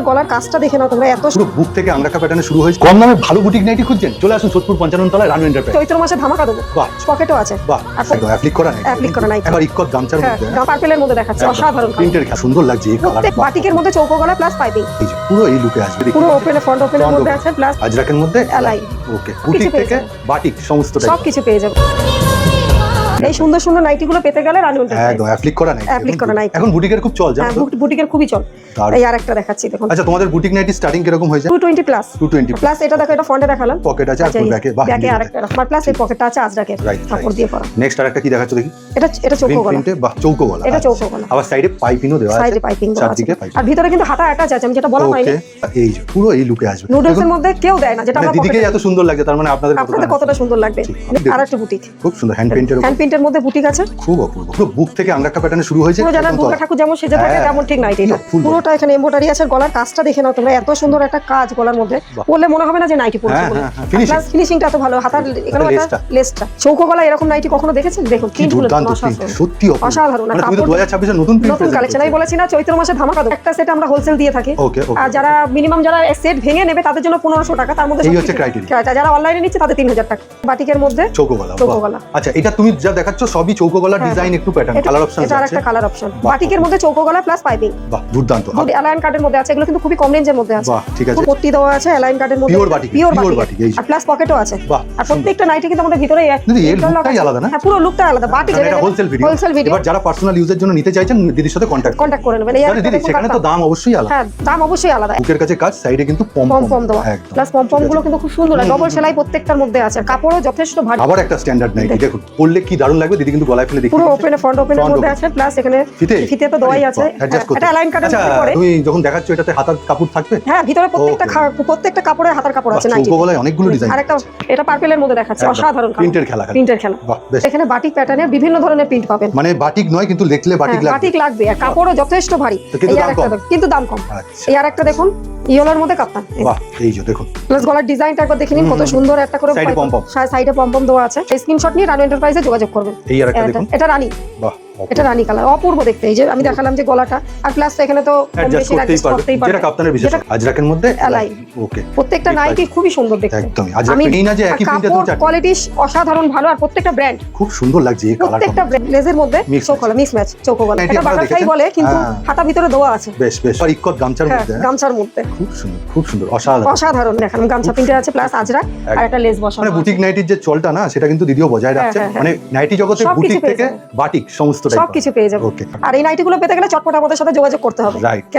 গলার কাজটা দেখে নাও তোমরা, এত পুরো বুক থেকে আংরাখা প্যাটার্নে শুরু হয়েছে। কম দামে ভালো বুটিক নাইটি খুঁজছেন, চলে আসুন সোদপুর 55 তলায় রানু এন্টারপ্রাইজ। চৈত্র মাসে ধামাকা দেবো, বাহ পকেটও আছে, বাহ, একদম অ্যাপ্লিক করা নাই, অ্যাপ্লিক করা নাই, একবার ইক্কত গামছার মধ্যে, পার্পেলের মধ্যে দেখাচ্ছে, অসাধারণ প্রিন্টের সুন্দর লাগছে এই কালার। বাটিকের মধ্যে চৌকো গলা প্লাস পাইপিং, এই যে পুরো এই লুকে আসবে, পুরো ওপেন ফ্রন্ট ওপেনের মধ্যে আছে, প্লাস আজরাকের মধ্যে এলাই। ওকে, বুটিক থেকে বাটিক সমস্ত সব কিছু পেয়ে যাবে। এই সুন্দর সুন্দর নাইটিগুলো পেতে গেলে রানু এন্টারপ্রাইজ, একদম অ্যাপ্লিক করা নাই, অ্যাপ্লিক করা নাই। এখন বুটিকের খুব চল, জানো তো? বুটিকের খুবই চল। এই আরেকটা দেখাচ্ছি দেখুন। আচ্ছা, তোমাদের বুটিক নাইটি স্টার্টিং কিরকম হয়েছে? 220 প্লাস 220 প্লাস। এটা দেখো, এটা ফ্রন্টে দেখালাম, পকেট আছে আর ব্যাকে, বাহ, ব্যাকে আরেকটা আমার প্লাস এই পকেটটা আছে আজরাকের কাপড় দিয়ে করা। নেক্সট আরেকটা কি দেখাচ্ছ দেখি? এটা চৌকো গলা, প্রিন্টে, বাহ, চৌকো গলা, এটা চৌকো গলা, আবার সাইডে পাইপিংও দেওয়া আছে, সাইডে পাইপিং দেওয়া আছে, চারদিকে পাইপিং, আর ভিতরে কিন্তু হাতা অ্যাটাচ আছে, আমি যেটা বলা হয়নি। এই যে পুরো এই লুকে আসবে। নুডলসের মধ্যে কেউ দেয় না, যেটা আমার দিদিকে এত সুন্দর লাগছে, তার মানে আপনাদের কতটা সুন্দর লাগবে। আরেকটা বুটিক, খুব সুন্দর হ্যান্ড পেইন্টের, হ্যান্ড পেইন্টের মধ্যে বুটিক আছে, খুব অপূর্ব। পুরো বুক থেকে আংরাখা প্যাটার্নে শুরু হয়েছে। পুরো জানার দুর্গা ঠাকুর যেমন সেজে থাকে তেমন ঠিক নাইটি এটা। পুরোটা এখানে এমব্রয়ডারি আছে, গলার কাজটা দেখে নাও তোমরা, এত সুন্দর একটা কাজ গলার মধ্যে, বললে মনে হবে না যে নাইটি পরছে বলে। প্লাস ফিনিশিংটা এত ভালো, হাতার এখানে একটা লেসটা চৌকো গলা, এরকম নাইটি কখনো দেখেছেন? দেখুন প্রিন্টগুলো সত্যি অসাধারণ। মানে তুমি তো 2026 এর নতুন কালেকশন, আমি বলেছি না চৈত্র মাসে ধামাকা দেবো। একটা সেট আমরা হোলসেল দিয়ে থাকি, আর যারা মিনিমাম যারা সেট ভেঙে নেবে তাদের জন্য 1500 টাকা, তার মধ্যে এই হচ্ছে ক্রাইটেরিয়া। যারা অনলাইনে নিচ্ছে তাদের 3000 টাকা। বাটিকের মধ্যে চৌকো গলা। আচ্ছা, এটা তুমি যা দেখাচ্ছ সবই চৌকো গলার ডিজাইন, একটু প্যাটার্ন, কালার অপশন আছে, এটা আরেকটা কালার অপশন। বাটিকের মধ্যে চৌকো গলা প্লাস পাইপিং, বাহ, দুর্দান্ত। অ্যালাইন কার্ডের মধ্যে আছে, এগুলো কিন্তু খুবই কম রেঞ্জের মধ্যে আছে, বাহ, ঠিক আছে। পট্টি দেওয়া আছে অ্যালাইন কার্ডের মধ্যে, পিওর বাটিক, আর প্লাস পকেটও আছে, বাহ। আর প্রত্যেকটা নাইটি কিন্তু আমাদের ভিতরে দিদি এর লুকটাই আলাদা না? হ্যাঁ, পুরো লুকটা আলাদা। বাটিক এটা হোলসেল ভিডিও, এবার যারা পার্সোনাল ইউজের জন্য নিতে চাইছেন দিদির সাথে কন্টাক্ট করে নেবেন। দিদি সেখানে তো দাম অবশ্যই আলাদা। হ্যাঁ, দাম অবশ্যই আলাদা। বুকের কাছে কাজ, সাইডে কিন্তু পম দেওয়া, প্লাস পম গুলো কিন্তু খুব সুন্দর, ডবল সেলাই প্রত্যেকটার মধ্যে আছে, কাপড়ও যথেষ্ট ভারী। আবার একটা স্ট্যান্ডার্ড নাইটি দেখুন, পরলে কি দারুণ লাগবে। দিদি কিন্তু গলায় ফেলে দেখি, পুরো ওপেন ফ্রন্ট ওপেনের মধ্যে আছে, প্লাস এখানে ফিতে তো দেওয়াই আছে, এটা অ্যালাইন কার্ডের মধ্যে পড়ে। তুমি যখন দেখাচ্ছ এটাতে হাতার কাপড় থাকবে? হ্যাঁ, ভিতরে প্রত্যেকটা কাপড়ে হাতার কাপড় আছে নাইটি। চৌকো গলায় অনেকগুলো ডিজাইন। আরেকটা এটা পার্পেলের মধ্যে দেখাচ্ছে, অসাধারণ প্রিন্টের খেলা। বাহ, বেশ। এখানে বাটিক প্যাটার্নে বিভিন্ন ধরনের প্রিন্ট পাবেন। মানে বাটিক নয় কিন্তু দেখলে বাটিক লাগবে, বাটিক লাগবে, আর কাপড়ও যথেষ্ট ভারী, কিন্তু দাম কম। আচ্ছা। এই আরেকটা দেখুন, ইয়েলোর মধ্যে কাপ্তান, বাহ, এই যে দেখুন, প্লাস গলার ডিজাইনটা একবার দেখে নিন, কত সুন্দর একটা করে সাইডে পম দেওয়া আছে। স্ক্রিনশট নিয়ে রানু এন্টারপ্রাইজে যোগাযোগ করবেন। এই আরেকটা দেখুন, এটা রানী, বাহ, এটা রানী কালার, অপূর্ব দেখতে। এই যে আমি দেখালাম যে গলাটা, আর প্লাস এখানে তো অ্যাডজাস্ট করতেই পারবে, যেটা কাপ্তানের বিশেষ। আজরাকের মধ্যে এলাই, ওকে, প্রত্যেকটা নাইটি খুবই সুন্দর দেখতে, একদম। আজরাক এই না যে একই প্রিন্টে দুটো চারটি, কোয়ালিটি অসাধারণ ভালো, আর প্রত্যেকটা ব্র্যান্ড খুব সুন্দর লাগছে এই কালারটা। প্রত্যেকটা লেজের মধ্যে চৌকো মিক্স ম্যাচ, চৌকো গলা। এটা বাটারফ্লাই বলে, কিন্তু হাতা ভিতরে দেওয়া আছে, বেশ বেশ। আর ইক্কত গামছার মধ্যে, গামছার মধ্যে খুব সুন্দর অসাধারণ দেখান। গামছা প্রিন্টে আছে, প্লাস আজরাক আর একটা লেস বসানো। মানে বুটিক নাইটির যে চলটা না, সেটা কিন্তু দিদিও বজায় রাখছে। মানে নাইটি জগতে বুটিক থেকে বাটিক সমস্ত সবকিছু পেয়ে যাবে। আর এই নাইটিগুলো পেতে গেলে চটপট আমাদের সাথে যোগাযোগ করতে হবে। রাইট।